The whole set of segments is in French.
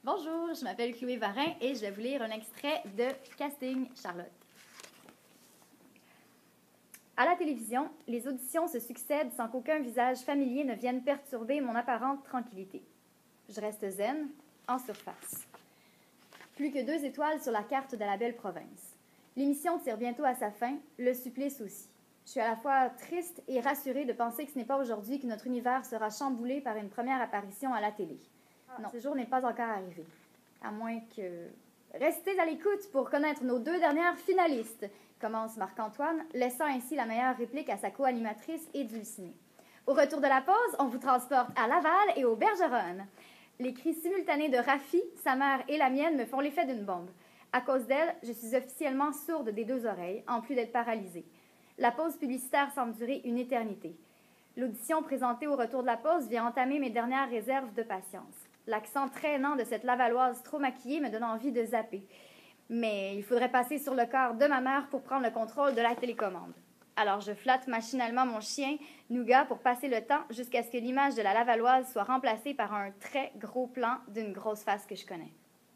Bonjour, je m'appelle Chloé Varin et je vais vous lire un extrait de Casting Charlotte. À la télévision, les auditions se succèdent sans qu'aucun visage familier ne vienne perturber mon apparente tranquillité. Je reste zen, en surface. Plus que 2 étoiles sur la carte de la belle province. L'émission tire bientôt à sa fin, le supplice aussi. Je suis à la fois triste et rassurée de penser que ce n'est pas aujourd'hui que notre univers sera chamboulé par une première apparition à la télé. Non, ce jour n'est pas encore arrivé. À moins que... Restez à l'écoute pour connaître nos 2 dernières finalistes, commence Marc-Antoine, laissant ainsi la meilleure réplique à sa co-animatrice et dulcinée. Au retour de la pause, on vous transporte à Laval et au Bergeronne. Les cris simultanés de Rafi, sa mère et la mienne me font l'effet d'une bombe. À cause d'elle, je suis officiellement sourde des 2 oreilles, en plus d'être paralysée. La pause publicitaire semble durer une éternité. L'audition présentée au retour de la pause vient entamer mes dernières réserves de patience. L'accent traînant de cette Lavalloise trop maquillée me donne envie de zapper. Mais il faudrait passer sur le corps de ma mère pour prendre le contrôle de la télécommande. Alors je flatte machinalement mon chien, Nougat, pour passer le temps jusqu'à ce que l'image de la Lavalloise soit remplacée par un très gros plan d'une grosse face que je connais.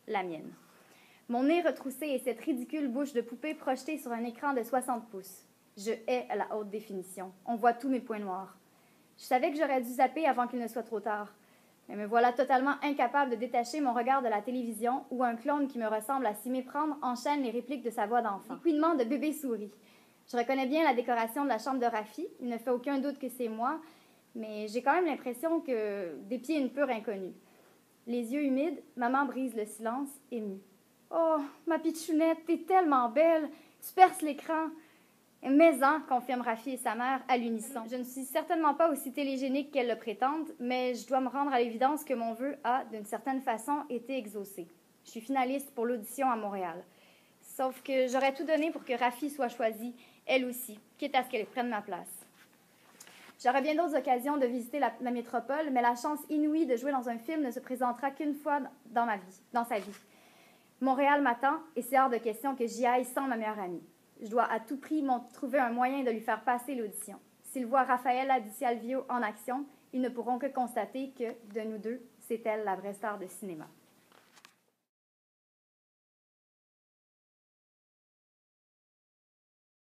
La mienne. Mon nez retroussé et cette ridicule bouche de poupée projetée sur un écran de 60 pouces. Je hais la haute définition. On voit tous mes points noirs. Je savais que j'aurais dû zapper avant qu'il ne soit trop tard. Mais me voilà totalement incapable de détacher mon regard de la télévision où un clone qui me ressemble à s'y méprendre enchaîne les répliques de sa voix d'enfant. Couinement de bébé souris. Je reconnais bien la décoration de la chambre de Rafi. Il ne fait aucun doute que c'est moi, mais j'ai quand même l'impression que d'épier une pure inconnue. Les yeux humides, maman brise le silence, émue. « Oh, ma pitchounette, t'es tellement belle! Tu perces l'écran! » Mais-en, confirment Rafi et sa mère à l'unisson. Je ne suis certainement pas aussi télégénique qu'elles le prétendent, mais je dois me rendre à l'évidence que mon vœu a, d'une certaine façon, été exaucé. Je suis finaliste pour l'audition à Montréal. Sauf que j'aurais tout donné pour que Rafi soit choisie, elle aussi, quitte à ce qu'elle prenne ma place. J'aurai bien d'autres occasions de visiter la métropole, mais la chance inouïe de jouer dans un film ne se présentera qu'une fois dans sa vie. Montréal m'attend et c'est hors de question que j'y aille sans ma meilleure amie. Je dois à tout prix trouver un moyen de lui faire passer l'audition. S'ils voient Raphaëlla Di Salvio en action, ils ne pourront que constater que, de nous deux, c'est elle la vraie star de cinéma.